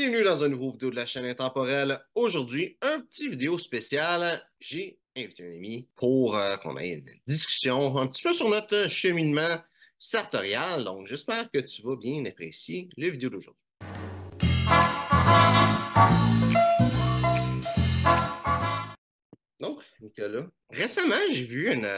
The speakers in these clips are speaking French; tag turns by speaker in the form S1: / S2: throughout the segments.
S1: Bienvenue dans une nouvelle vidéo de la chaîne Intemporelle. Aujourd'hui, un petit vidéo spécial. J'ai invité un ami pour qu'on ait une discussion un petit peu sur notre cheminement sartorial. Donc, j'espère que tu vas bien apprécier la vidéo d'aujourd'hui. Donc, Nicolas, récemment, j'ai vu une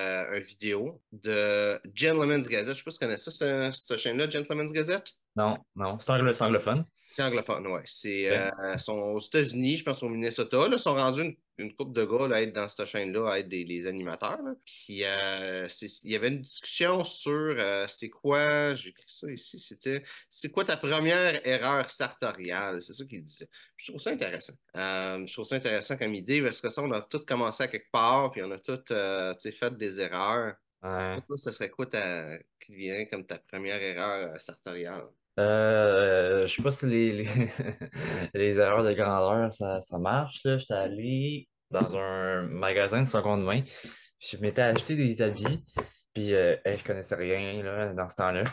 S1: vidéo de Gentleman's Gazette. Je sais pas si tu connais ça, cette chaîne-là, Gentleman's Gazette.
S2: Non, non, c'est anglophone.
S1: C'est anglophone, ouais. C'est
S2: Ok.
S1: sont aux États-Unis, je pense au Minnesota. Là, sont rendus une couple de gars là, à être dans cette chaîne-là, à être des animateurs. Là. Puis il y avait une discussion sur c'est quoi, j'ai écrit ça ici, c'était c'est quoi ta première erreur sartoriale? C'est ça qu'il disait. Je trouve ça intéressant. Je trouve ça intéressant comme idée parce que ça, on a tous commencé à quelque part, puis on a tous tu sais, fait des erreurs.
S2: Ouais.
S1: Toi, ce serait quoi qui virait comme ta première erreur sartoriale?
S2: Je sais pas si les erreurs de grandeur, ça marche, là. J'étais allé dans un magasin de seconde main. Je m'étais acheté des habits. Puis hey, je connaissais rien là, dans ce temps-là.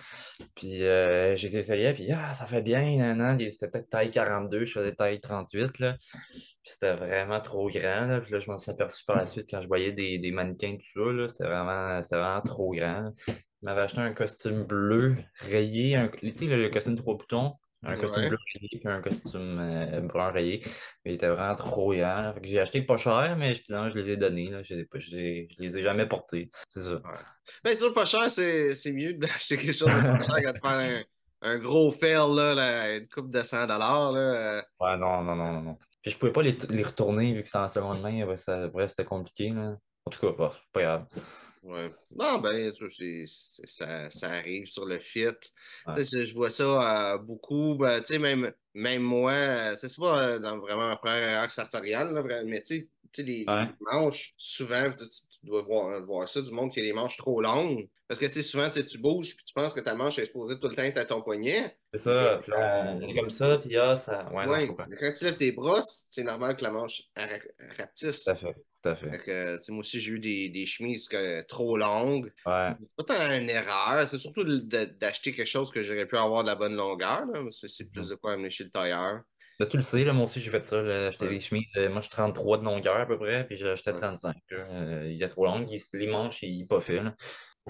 S2: Puis j'ai essayé, puis ça fait bien, nan, nan. C'était peut-être taille 42, je faisais taille 38 là. Puis c'était vraiment trop grand, là. Puis là, je m'en suis aperçu par la suite quand je voyais des mannequins, tout ça, là. C'était vraiment trop grand. Je m'avais acheté un costume bleu rayé, tu sais, le costume trois boutons, un costume bleu
S1: Ouais.
S2: rayé, puis un costume brun rayé. Mais il était vraiment trop grand, là. Fait que j'ai acheté pas cher, mais finalement, je les ai donnés, là. Je les ai jamais portés. C'est ça.
S1: Ouais. Ben, c'est sûr, pas cher, c'est mieux d'acheter quelque chose de pas cher que de faire un gros fail, une coupe de 100 $. Là.
S2: Ouais, non, non, non, non, non. Puis je pouvais pas les retourner vu que c'est en seconde main. Bref, c'était compliqué, là. En tout cas, bah, c'est pas grave.
S1: Ouais. Non, ben, ça arrive sur le fit.
S2: Ouais.
S1: Tu sais, je vois ça beaucoup. Ben, tu sais, même moi, c'est pas dans vraiment ma première erreur sartoriale, là, mais tu sais, les
S2: Ouais,
S1: manches, souvent, tu dois voir ça, du monde qui a les manches trop longues. Parce que, tu sais, souvent, tu bouges puis tu penses que ta manche est exposée tout le temps à ton poignet.
S2: c'est
S1: Mais,
S2: ça. Puis là, on est comme ça, puis ça. Ouais, non, je
S1: ouais,
S2: comprends.
S1: mais quand tu lèves tes bras, c'est normal que la manche
S2: Tout
S1: rapetisse.
S2: à fait. Tout à fait.
S1: Fait que, tu sais, moi aussi, j'ai eu des chemises trop longues.
S2: Ouais.
S1: C'est pas tant une erreur, c'est surtout d'acheter quelque chose que j'aurais pu avoir de la bonne longueur. Là. C'est plus
S2: Mhm.
S1: de quoi amener chez le tailleur.
S2: Là, tu le sais, là, moi aussi, j'ai fait ça. J'ai acheté
S1: Ouais,
S2: des chemises. Moi, je suis 33 de longueur à peu près, puis j'ai acheté
S1: ouais,
S2: 35. Là. Il est trop long. Les manches, il est pas fait, là.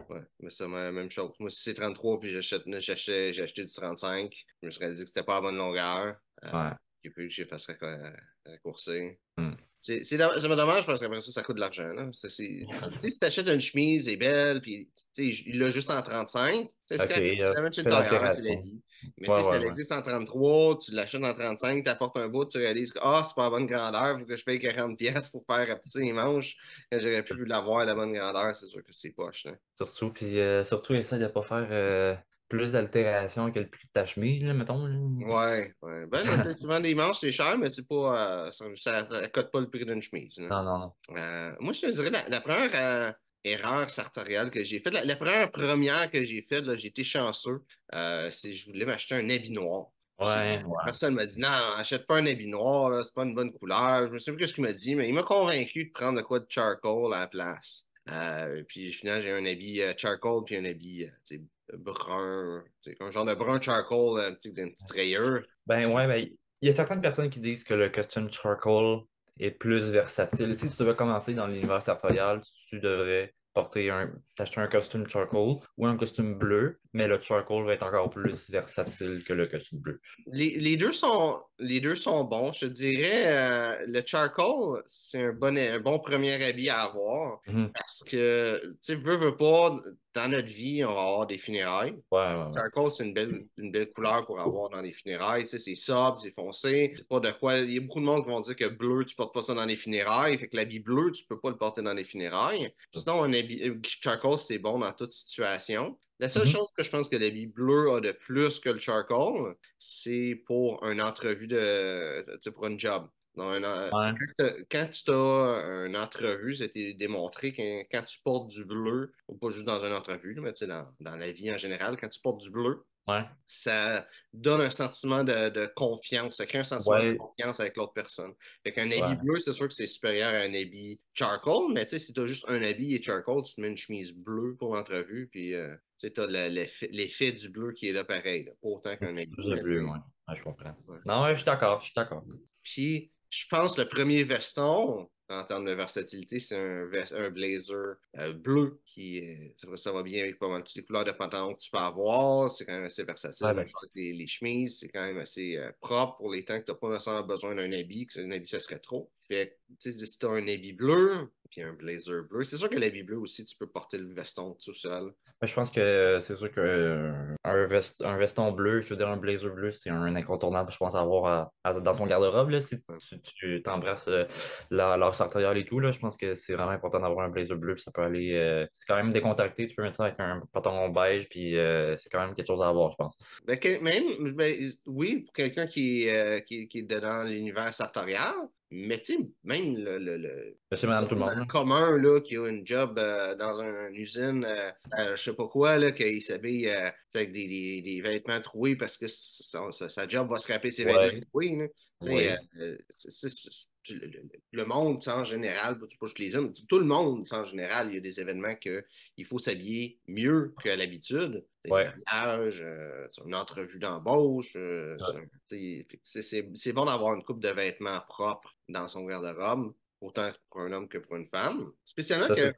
S1: ouais. Mais c'est la même chose. Moi, si c'est 33 puis j'ai acheté du 35, je me serais dit que c'était pas la bonne longueur.
S2: Ouais.
S1: J'ai pu que j'ai fait raccourcir.
S2: Hmm.
S1: C'est dommage parce qu'après ça, ça coûte de l'argent. Là. Tu sais, si t'achètes une chemise, elle est belle, puis tu sais, il l'a juste en 35, c'est
S2: OK,
S1: correct, tu la mets chez le
S2: fais
S1: tailleur, c'est la
S2: l'altération.
S1: vie. Mais tu
S2: Ouais,
S1: sais, si
S2: ouais,
S1: elle
S2: ouais.
S1: existe en 33, tu l'achètes en 35, t'apportes un bout, tu réalises que c'est pas la bonne grandeur, faut que je paye 40 pièces pour faire rapetisser les manches. Quand j'aurais pu l'avoir à la bonne grandeur, c'est sûr que c'est poche. Là.
S2: Surtout, essaie de pas faire plus d'altération que le prix de ta chemise, là, mettons. Là.
S1: Ouais, ouais. Ben là, souvent des manches, c'est cher, mais c'est pas, ça coûte pas le prix d'une chemise. Là.
S2: Non, non, non.
S1: Moi, je te dirais la première erreur sartoriale que j'ai faite, la première que j'ai faite, là, j'ai été chanceux, c'est que je voulais m'acheter un habit noir. Puis
S2: Ouais,
S1: la
S2: ouais.
S1: personne m'a dit non, non, achète pas un habit noir, là, c'est pas une bonne couleur. Je me souviens plus ce qu'il m'a dit, mais il m'a convaincu de prendre de quoi de charcoal à la place. Puis finalement, j'ai un habit charcoal puis un habit tu sais, brun, tu sais, un genre de brun charcoal, tu sais, d'une petite rayure.
S2: Ben ouais, ben, il y a certaines personnes qui disent que le costume charcoal est plus versatile. Si tu devais commencer dans l'univers sartorial, tu devrais t'acheter un costume charcoal ou un costume bleu, mais le charcoal va être encore plus versatile que le costume bleu.
S1: Les deux sont bons. Je te dirais, le charcoal, c'est un bon premier habit à avoir
S2: Mhm.
S1: parce que, tu sais, veux pas, dans notre vie, on va avoir des funérailles.
S2: Ouais, ouais, ouais.
S1: Charcoal, c'est une belle couleur pour avoir dans les funérailles. Tu sais, c'est sobre, c'est foncé. C'est pas de quoi. Il y a beaucoup de monde qui vont dire que bleu, tu portes pas ça dans les funérailles. Fait que l'habit bleu, tu peux pas le porter dans les funérailles. Sinon, un habit charcoal, c'est bon dans toute situation. La seule
S2: Mhm.
S1: chose que je pense que l'habit bleu a de plus que le charcoal, c'est pour une entrevue tu sais, pour un job.
S2: Ouais.
S1: Quand tu as une entrevue, c'était démontré que quand tu portes du bleu, ou pas juste dans une entrevue, mais tu sais, dans la vie en général, quand tu portes du bleu,
S2: Ouais.
S1: Ça donne un sentiment de confiance, ça crée un sentiment de
S2: Ouais.
S1: confiance avec l'autre personne. Fait qu'un habit
S2: Ouais.
S1: bleu, c'est sûr que c'est supérieur à un habit charcoal, mais tu sais, si t'as juste un habit et charcoal, tu te mets une chemise bleue pour l'entrevue, puis tu sais, t'as l'effet du bleu qui est là pareil, là. Pas autant qu'un habit,
S2: J'ai
S1: mais
S2: bleu, ouais. Ouais, je comprends.
S1: ouais.
S2: Non, ouais, je suis d'accord, je suis d'accord.
S1: Puis, je pense que le premier veston, en termes de versatilité, c'est un blazer bleu ça va bien avec pas mal toutes les couleurs de pantalon que tu peux avoir. C'est quand même assez versatile.
S2: Ouais,
S1: Même
S2: ben,
S1: chose avec les chemises, c'est quand même assez propre pour les temps que tu n'as pas nécessairement besoin d'un habit, que un habit, ça serait trop. Fait que, tu sais, si tu as un habit bleu, puis un blazer bleu, c'est sûr que l'habit bleu aussi, tu peux porter le veston tout seul.
S2: je pense que c'est sûr que un veston bleu, je veux dire un blazer bleu, c'est un incontournable, je pense, à avoir dans son garde-robe. Là, si
S1: Ouais.
S2: tu t'embrasses leur sartoriale et tout, là, je pense que c'est vraiment important d'avoir un blazer bleu. Puis ça peut aller. C'est quand même décontracté, tu peux mettre ça avec un pantalon beige, puis c'est quand même quelque chose à avoir, je pense.
S1: Ben, même, ben, oui, pour quelqu'un qui est dedans l'univers sartorial, mais tu sais, même
S2: Monsieur, madame, tout le monde.
S1: l'homme
S2: Là.
S1: commun là, qui a une job dans une usine, je sais pas quoi, là, qu'il s'habille avec des vêtements troués parce que sa job va scraper ses vêtements
S2: Ouais,
S1: troués. Là. Tu sais,
S2: oui,
S1: le monde, tu sais, en général, pas juste les hommes, tout le monde, tu sais, en général, il y a des événements qu'il faut s'habiller mieux que l'habitude. Les
S2: ouais.
S1: mariages, une entrevue d'embauche. C'est bon d'avoir une coupe de vêtements propres dans son garde-robe, autant pour un homme que pour une femme.
S2: Ça, c'est.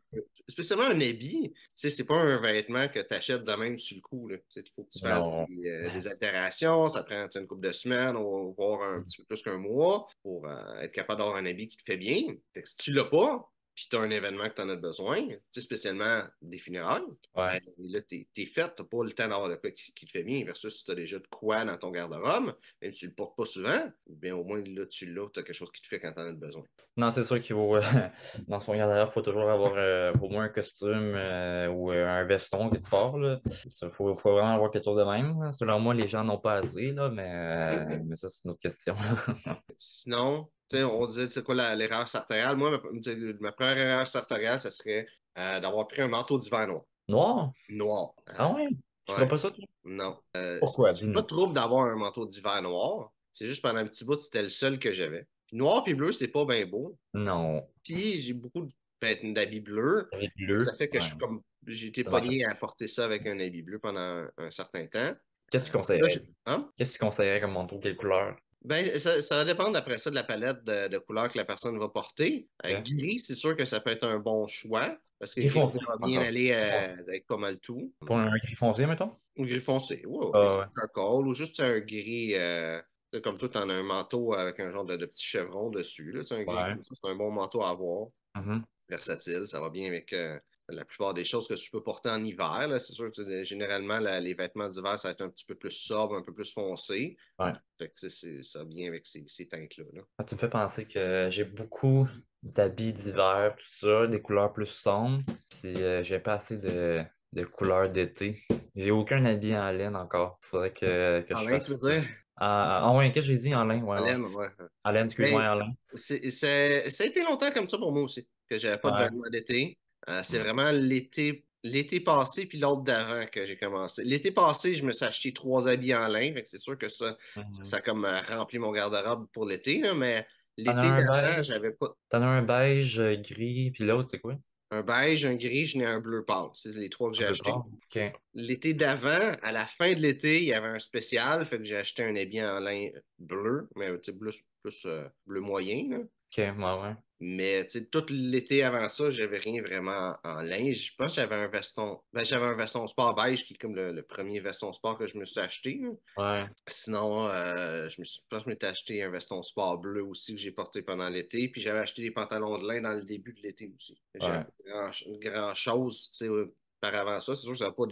S1: Spécialement un habit, c'est pas un vêtement que tu achètes de même sur le coup. Là. Il faut que tu fasses
S2: Non.
S1: des altérations, ça prend une couple de semaines, voire un petit peu plus qu'un mois pour être capable d'avoir un habit qui te fait bien. Fait que si tu l'as pas, puis tu as un événement que tu en as besoin, spécialement des funérailles, ben
S2: Ouais.
S1: là, t'es fait, t'as pas le temps d'avoir de quoi qui te fait bien, versus si t'as déjà de quoi dans ton garde-robe, même si tu le portes pas souvent, bien au moins là, tu l'as, t'as quelque chose qui te fait quand t'en as besoin.
S2: Non, c'est sûr qu'il faut, dans son garde-robe, il faut toujours avoir au moins un costume ou un veston quelque part. Là. Faut vraiment avoir quelque chose de même. Là. Selon moi, les gens n'ont pas assez, là, mais ça, c'est une autre question.
S1: Sinon, tu sais, on disait, c'est quoi l'erreur sartoriale? Moi, ma première erreur sartoriale, ça serait d'avoir pris un manteau d'hiver noir.
S2: Noir?
S1: Noir.
S2: Ah ouais? Tu feras
S1: Ouais,
S2: pas ça, toi?
S1: non.
S2: Pourquoi?
S1: J'ai pas
S2: Dis-nous.
S1: de trouble d'avoir un manteau d'hiver noir. C'est juste pendant un petit bout, c'était le seul que j'avais. Puis noir puis bleu, c'est pas bien beau.
S2: Non.
S1: Puis j'ai beaucoup d'habits bleus.
S2: Avec
S1: Ça
S2: bleu?
S1: fait que
S2: Ouais.
S1: j'ai été
S2: Ça marche.
S1: pogné à porter ça avec un habit bleu pendant un certain temps.
S2: Qu'est-ce que tu
S1: Là,
S2: conseillerais?
S1: hein?
S2: Qu'est-ce que tu conseillerais comme manteau? Quelle couleur?
S1: Ben, ça va dépendre après ça de la palette de couleurs que la personne va porter.
S2: Ok.
S1: Gris, c'est sûr que ça peut être un bon choix parce que
S2: Gris
S1: gris,
S2: foncé,
S1: ça va bien
S2: encore.
S1: aller avec pas mal tout.
S2: Pour un gris foncé, mettons?
S1: Ou gris foncé, oui, oui,
S2: Ah
S1: c'est
S2: ouais.
S1: un col ou juste un gris, tu sais, comme toi, t'en as un manteau avec un genre de petit chevron dessus. Là, tu sais, un gris
S2: Ouais.
S1: comme ça, c'est un bon manteau à avoir.
S2: Mhm.
S1: Versatile, ça va bien avec la plupart des choses que tu peux porter en hiver. Là. C'est sûr que généralement, les vêtements d'hiver, ça va être un petit peu plus sobre, un peu plus foncé.
S2: Ouais.
S1: Fait que ça va bien avec ces teintes-là. Là.
S2: Ah, tu me fais penser que j'ai beaucoup d'habits d'hiver, tout ça, des couleurs plus sombres, puis j'ai pas assez de couleurs d'été. J'ai aucun habit en laine encore. Faudrait que
S1: En
S2: je
S1: laine, tu
S2: fasse
S1: veux
S2: ça.
S1: dire?
S2: Ouais, qu'est-ce que j'ai dit en laine? Ouais,
S1: En
S2: ouais.
S1: laine, ouais.
S2: En laine, excuse-moi,
S1: Ben,
S2: en laine.
S1: ça a été longtemps comme ça pour moi aussi, que j'avais pas de
S2: Ouais.
S1: vêtements d'été. C'est
S2: Mm.
S1: vraiment l'été passé puis l'autre d'avant que j'ai commencé. L'été passé, je me suis acheté 3 habits en lin, fait que c'est sûr que ça
S2: Mhm.
S1: a comme rempli mon garde-robe pour l'été, là, mais
S2: T'en as
S1: l'été
S2: un
S1: d'avant,
S2: beige,
S1: j'avais pas
S2: t'en as un beige, gris, puis l'autre, c'est quoi?
S1: un beige, un gris, je n'ai un bleu pâle. C'est les trois que
S2: Un
S1: j'ai
S2: bleu
S1: achetés.
S2: pâle. OK.
S1: L'été d'avant, à la fin de l'été, il y avait un spécial, fait que j'ai acheté un habit en lin bleu, mais tu sais, plus bleu moyen, là.
S2: OK, ouais, ouais.
S1: Mais tu sais, tout l'été avant ça, j'avais rien vraiment en linge. Je pense que j'avais un veston. Ben, j'avais un veston sport beige qui est comme le premier veston sport que je me suis acheté. Là.
S2: Ouais.
S1: Sinon, je pense que je m'étais acheté un veston sport bleu aussi que j'ai porté pendant l'été. Puis j'avais acheté des pantalons de lin dans le début de l'été aussi. J'avais
S2: Ouais.
S1: pas grand chose, tu sais, par avant ça. C'est sûr que ça n'a pas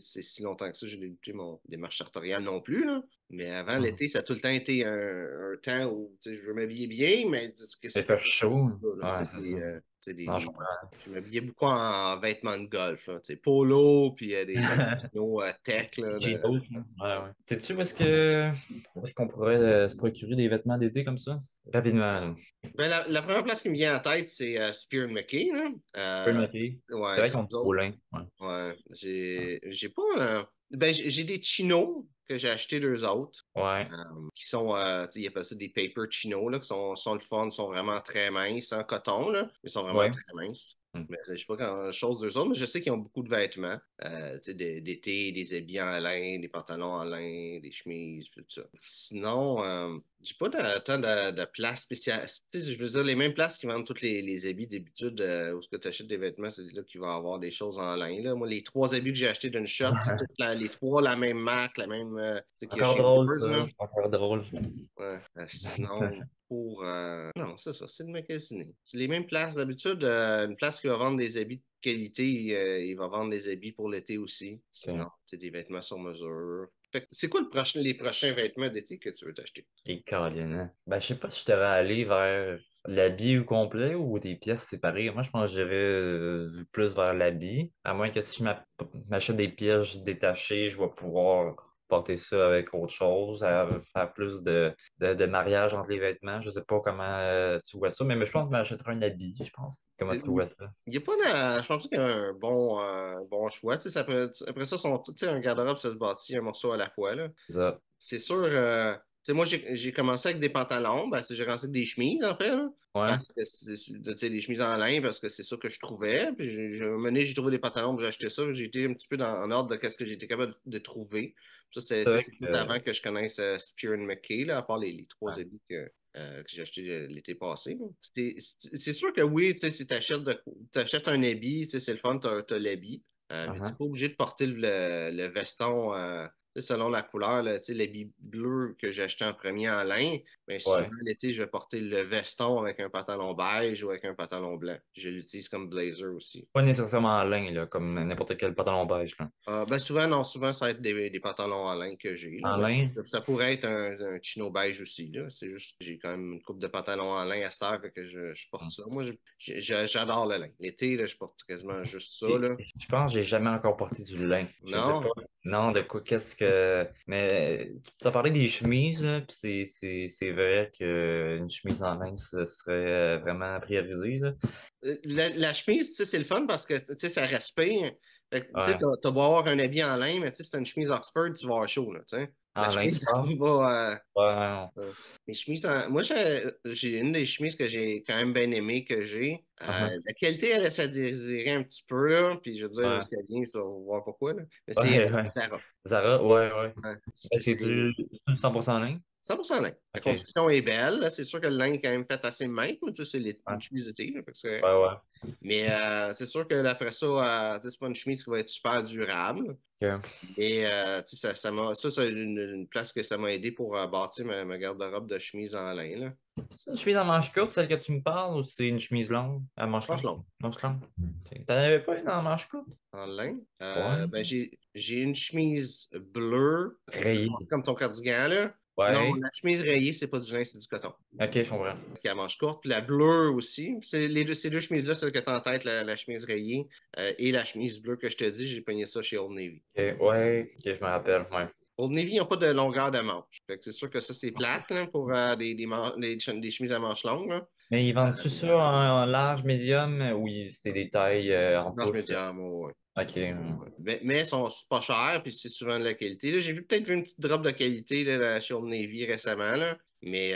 S1: c'est si longtemps que ça. J'ai débuté mon démarche sartoriale non plus, là. Mais avant
S2: Mhm.
S1: l'été, ça a tout le temps été un temps où tu sais, je veux m'habiller bien, mais
S2: Il
S1: c'était
S2: fait
S1: pas
S2: chaud.
S1: là, tu
S2: Ouais,
S1: sais,
S2: c'est ça.
S1: tu sais,
S2: Non, je comprends.
S1: je m'habillais beaucoup en vêtements de golf, là, tu sais, polo, puis des pantalons tech, là,
S2: Chinos, là. Ouais, ouais. Sais-tu où est-ce qu'on pourrait se procurer des vêtements d'été comme ça? Rapidement, là.
S1: Ben, la première place qui me vient en tête, c'est Spear McKay, là.
S2: Peu le métier. C'est
S1: Ouais,
S2: vrai
S1: c'est
S2: qu'on dit
S1: eux autres.
S2: Paulin. Ouais.
S1: Ouais, j'ai pas. Ben, j'ai des chinos que j'ai achetés d'eux autres.
S2: Ouais,
S1: Qui sont, tu sais, ils appellent ça des paper chinos, là, qui sont le fun, sont vraiment très minces, en coton, là, mais sont vraiment
S2: ouais.
S1: très minces.
S2: Hmm.
S1: Mais je sais pas grand-chose d'eux autres, mais je sais qu'ils ont beaucoup de vêtements, tu sais, d'été, des habits en lin, des pantalons en lin, des chemises, tout ça. Sinon, j'ai pas tant de place spéciale. Tu sais, je veux dire, les mêmes places qui vendent tous les habits d'habitude, où ce que tu achètes des vêtements, c'est là qu'il va y avoir des choses en lin, là. Moi, les 3 habits que j'ai achetés d'une shot, c'est toutes les 3 la même marque, la même, c'est qu'il y a
S2: Encore
S1: chez
S2: drôle,
S1: Weavers,
S2: ça.
S1: là.
S2: Encore drôle.
S1: Ouais. Sinon, pour. Non, c'est ça, c'est de magasiner. C'est les mêmes places d'habitude. Une place qui va vendre des habits de qualité, il va vendre des habits pour l'été aussi.
S2: Ok.
S1: Sinon, c'est des vêtements sur mesure. Fait que c'est quoi les prochains vêtements d'été que tu veux t'acheter?
S2: Et Caroline, hein. Ben, je sais pas si je devrais aller vers l'habit au complet ou des pièces séparées. Moi, je pense que j'irais plus vers l'habit. À moins que si m'achète des pièces détachées, je vais pouvoir porter ça avec autre chose, faire plus de mariage entre les vêtements. Je sais pas comment tu vois ça, mais je pense que je m'achèterais un habit, je pense. Comment tu vois ça?
S1: Il n'y a pas je pense qu'il y a un bon choix. Tu sais, après ça, tu sais, un garde-robe, ça se bâtit un morceau à la fois, là.
S2: Ça.
S1: C'est sûr, tu sais, moi, j'ai commencé avec des pantalons, ben, j'ai commencé avec des chemises, en fait, là,
S2: Ouais.
S1: parce que tu sais, des chemises en lin, parce que c'est ça que je trouvais. Puis, j'ai trouvé des pantalons, puis j'ai acheté ça. J'ai été un petit peu en ordre de qu'est-ce que j'étais capable de trouver. Ça,
S2: C'est
S1: tu
S2: vrai
S1: sais, c'est tout
S2: que.
S1: avant que je connaisse Spear McKay, là, à part les 3
S2: Ouais.
S1: habits que j'ai achetés l'été passé, là. C'est sûr que oui, tu sais, si tu achètes un habit, tu sais, c'est le fun, tu as l'habit. Mais tu n'es
S2: Uh-huh.
S1: pas obligé de porter le veston. Tu sais, selon la couleur, là, tu sais, l'habit bleu que j'ai acheté en premier en lin, ben, souvent
S2: Ouais.
S1: l'été, je vais porter le veston avec un pantalon beige ou avec un pantalon blanc. Je l'utilise comme blazer aussi.
S2: Pas nécessairement en lin, là, comme n'importe quel pantalon beige, là.
S1: Ben souvent, non, souvent, ça va être des pantalons en lin que j'ai, là,
S2: En
S1: mais
S2: lin?
S1: ça pourrait être un chino beige aussi, là. C'est juste que j'ai quand même une coupe de pantalons en lin à ça, fait que je porte ça. Moi, j'adore le lin. L'été, là, je porte quasiment juste ça,
S2: Et
S1: là.
S2: je pense que j'ai jamais encore porté du lin. Je sais pas.
S1: Non?
S2: Non, de quoi, qu'est-ce que. Mais tu t'as parlé des chemises, là, puis c'est vrai qu'une chemise en lin, ce serait vraiment priorisé, là.
S1: La chemise, tu sais, c'est le fun parce que, tu sais, ça respire. Fait que, tu sais,
S2: Ouais.
S1: t'as beau avoir un habit en lin, mais tu sais, si t'as une chemise Oxford, tu vas avoir chaud, là, tu sais. La
S2: En lin, tu
S1: chemise,
S2: parles?
S1: elle va...
S2: Ouais.
S1: les chemises moi, j'ai une des chemises que j'ai quand même bien aimée que j'ai.
S2: Uh-huh.
S1: La qualité, elle laisse à désirer un petit peu, là, puis je veux dire où
S2: Ouais.
S1: est-ce qu'elle vient, ça, on va voir pourquoi, là. Mais c'est
S2: Ouais.
S1: Zara.
S2: Zara, ouais.
S1: Ouais.
S2: Ben, c'est du 100% lin?
S1: 100% lin. La
S2: OK.
S1: construction est belle, là. C'est sûr que le lin est quand même fait assez mince, mais tu sais,
S2: Ouais.
S1: une chemise d'été, là, fait que c'est
S2: Ouais.
S1: mais c'est sûr que après ça, tu sais, c'est pas une chemise qui va être super durable.
S2: OK.
S1: Mais tu sais, c'est une place que ça m'a aidé pour bâtir ma garde-robe de chemise en lin, là.
S2: C'est une chemise à manches courtes, celle que tu me parles, ou c'est une chemise longue, à manches
S1: Franche
S2: longues?
S1: longue,
S2: Manches longues. OK. T'en avais pas une en manches courtes?
S1: en lin.
S2: Ouais.
S1: Ben, j'ai une chemise bleue, c'est
S2: Rayée.
S1: comme ton cardigan, là. Non,
S2: Ouais.
S1: la chemise rayée, c'est pas du lin, c'est du coton.
S2: Ok, je comprends.
S1: Qui a manche courte. Puis la bleue aussi. Ces deux chemises-là, celle que tu as en tête, la chemise rayée et la chemise bleue que je te dis, j'ai pogné ça chez Old Navy.
S2: Ok, ouais. Ok, je me rappelle. Ouais.
S1: Old Navy, ils n'ont pas de longueur de manche. Fait que c'est sûr que ça, c'est plate là, pour des chemises à manches longues, là.
S2: Mais ils vendent-tu ça en large, médium, ou c'est des tailles en
S1: Large
S2: pouces?
S1: médium, ouais, ouais.
S2: Ok.
S1: Ouais. Mais ils sont pas chers, puis c'est souvent de la qualité. Là, j'ai peut-être vu une petite drop de qualité là, chez Old Navy récemment, là. Mais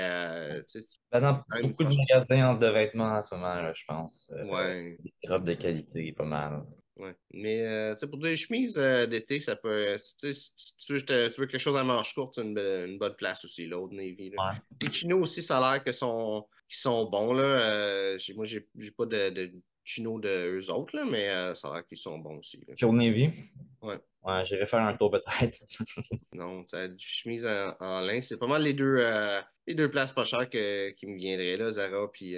S1: tu sais,
S2: Ben, dans
S1: quand même,
S2: beaucoup de magasins de vêtements en ce moment, là, je pense.
S1: ouais.
S2: Des robes de qualité, pas mal.
S1: Ouais. Mais tu sais, pour des chemises d'été, ça peut. Si tu veux, tu veux quelque chose à manches courtes, c'est une bonne place aussi, là, Old Navy. Là.
S2: Ouais.
S1: Les chinos aussi, ça a l'air qu'ils sont bons. Là. Moi, j'ai pas de chinos de eux autres, là, mais ça a l'air qu'ils sont bons aussi. Là.
S2: Puis au Navy,
S1: Ouais.
S2: ouais, j'irai faire un tour peut-être.
S1: Non, ça, du chemise en lin, c'est pas mal les deux places pas chères qui me viendraient, là, Zara puis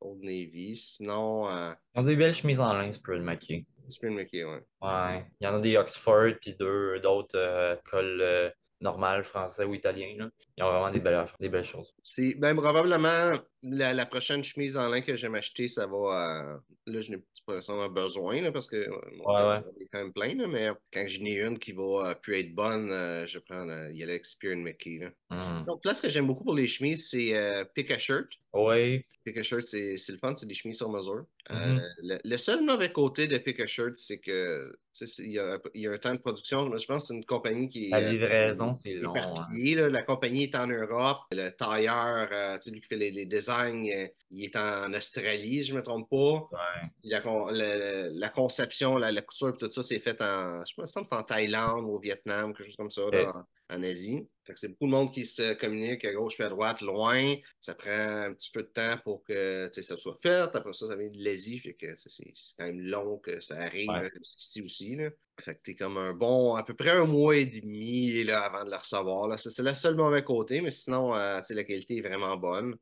S1: Old Navy. Sinon,
S2: Ils ont des belles chemises en lin, tu peux le maquiller.
S1: Spin McKay, ouais.
S2: Ouais. Il y en a des Oxford, puis d'autres cols normales, français ou italiens, là. Ils ont vraiment des belles choses.
S1: C'est ben, probablement la prochaine chemise en lin que je vais m'acheter, ça va. Là, je n'ai pas nécessairement besoin là, parce que mon
S2: Ouais.
S1: garde-robe est quand même plein, là, mais quand j'en ai une qui va plus être bonne, je prends y aller avec Spear McKay. Là.
S2: Hmm.
S1: Donc là, ce que j'aime beaucoup pour les chemises, c'est Pick a Shirt.
S2: Oui.
S1: Pick a Shirt, c'est le fun, c'est des chemises sur mesure.
S2: Mhm.
S1: Le seul mauvais côté de Pick a Shirt, c'est que il y a un temps de production. Je pense que c'est une compagnie
S2: La livraison, c'est
S1: qui est
S2: long, hein.
S1: éparpillée, là. La compagnie est en Europe. Le tailleur, lui qui fait les designs, il est en Australie, si je ne me trompe pas.
S2: Ouais.
S1: La conception, la couture, tout ça, c'est fait je me semble que c'est en Thaïlande, au Vietnam, quelque chose comme ça,
S2: Ok.
S1: là, en Asie. Fait que c'est beaucoup de monde qui se communique à gauche et à droite, loin. Ça prend un petit peu de temps pour que ça soit fait. Après ça, ça vient de l'Asie, fait que c'est quand même long que ça arrive
S2: Ouais.
S1: ici aussi, là. Fait que t'es comme à peu près un mois et demi là, avant de le recevoir. Là. C'est le seul mauvais côté, mais sinon, la qualité est vraiment bonne.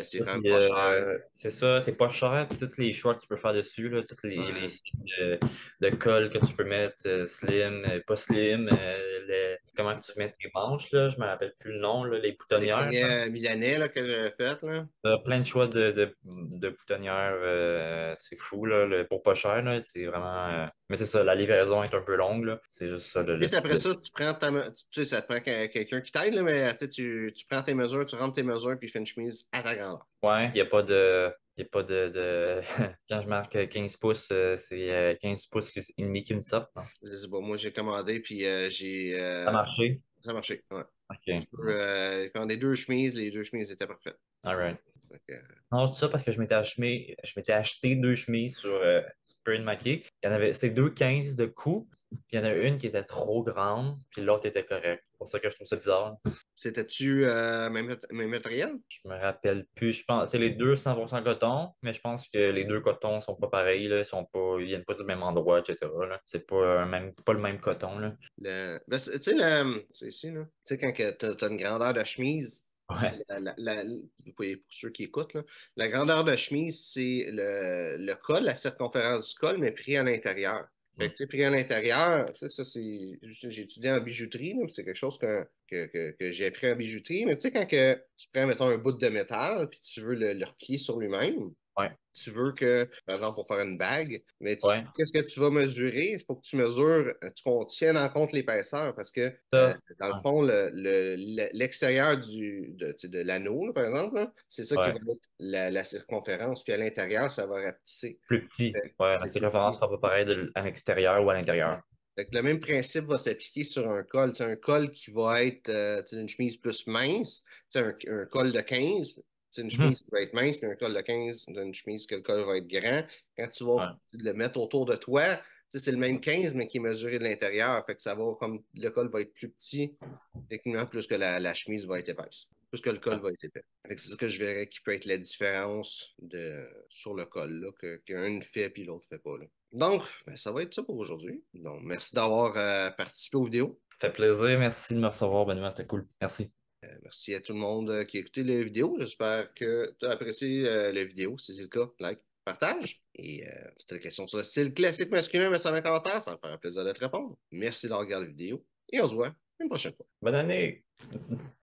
S1: C'est quand même
S2: Puis,
S1: pas cher.
S2: c'est ça, c'est pas cher. Puis tous les choix que tu peux faire dessus, là, tous les
S1: Ouais.
S2: styles de colle que tu peux mettre, slim, pas slim, comment tu mets tes manches, là, je me rappelle plus le nom, là, les
S1: Les
S2: boutonnières.
S1: poignets milanais là, que j'avais fait, là.
S2: Plein de choix de boutonnières, c'est fou, là, pour pas cher, là, c'est vraiment. Mais c'est ça, la livraison est un peu longue, là. C'est juste ça, le
S1: Puis
S2: petit
S1: après
S2: détail.
S1: ça, tu prends tu sais, ça te prend quelqu'un qui t'aide, là, mais tu prends tes mesures, tu rentres tes mesures, puis tu fais une chemise à ta grandeur.
S2: Ouais, il n'y a pas de. Y a pas Quand je marque 15 pouces, c'est 15 pouces et demi qui me sortent, non?
S1: Je sais pas, moi, j'ai commandé, puis
S2: Ça a marché?
S1: ça a marché. Ouais.
S2: OK.
S1: Je peux commander deux chemises, les deux chemises étaient parfaites.
S2: All right.
S1: Fait que,
S2: Non, je dis ça parce que je m'étais acheté deux chemises sur Perry Mackey. Il y en avait, c'est deux 15 de coups, puis il y en a une qui était trop grande, puis l'autre était correcte. C'est pour ça que je trouve ça bizarre.
S1: c'était-tu même matériel?
S2: Je me rappelle plus. Je pense c'est les deux 100% coton, mais je pense que les deux cotons sont pas pareils, là. Ils sont pas, ils viennent pas du même endroit, etc., là. C'est pas pas le même coton, là.
S1: Ben, tu sais, c'est ici, là. Tu sais, quand t'as une grandeur de chemise, c'est
S2: Ouais.
S1: pour ceux qui écoutent, là, la grandeur de chemise, c'est le col, la circonférence du col, mais pris à l'intérieur. Fait
S2: Mm.
S1: que, tu sais, pris à l'intérieur, tu sais, ça, j'ai étudié en bijouterie, là, puis c'est quelque chose que j'ai appris en bijouterie, mais tu sais, quand tu prends, mettons, un bout de métal, puis tu veux le replier sur lui-même,
S2: Ouais.
S1: tu veux que, par exemple, pour faire une bague, mais
S2: Ouais.
S1: qu'est-ce que tu vas mesurer? Il faut que tu mesures, tiennes en compte l'épaisseur parce que,
S2: Ça.
S1: dans le
S2: Ouais.
S1: fond, l'extérieur de l'anneau, là, par exemple, là, c'est ça qui va
S2: Ouais.
S1: être la circonférence, puis à l'intérieur, ça va rapetisser.
S2: Plus petit. Ouais, la
S1: C'est plus
S2: circonférence
S1: petit.
S2: sera pas pareille à l'extérieur ou à l'intérieur.
S1: Fait que le même principe va s'appliquer sur un col. Tu sais, un col qui va être une chemise plus mince, tu sais, un col de 15, tu sais, une
S2: Mhm.
S1: chemise qui va être mince, puis un col de 15, une chemise que le col va être grand. Quand tu vas
S2: Ouais.
S1: le mettre autour de toi, tu sais, c'est le même 15, mais qui est mesuré de l'intérieur. Fait que ça va comme le col va être plus petit, techniquement, plus que la chemise va être épaisse. Plus que le col
S2: Ouais.
S1: va être épais. Fait que c'est ça que je verrais qui peut être la différence sur le col, là, qu'un fait puis l'autre fait pas, là. Donc, ben, ça va être ça pour aujourd'hui. Donc, merci d'avoir participé aux vidéos.
S2: Ça fait plaisir. Merci de me recevoir, Benoît. C'était cool. Merci.
S1: Merci à tout le monde qui a écouté les vidéos. J'espère que tu as apprécié la vidéo. Si c'est le cas, like, partage. Et c'était la question sur le style classique masculin, mais sans un commentaire, ça me fait un plaisir de te répondre. Merci d'avoir regardé la vidéo et on se voit une prochaine fois.
S2: Bonne année!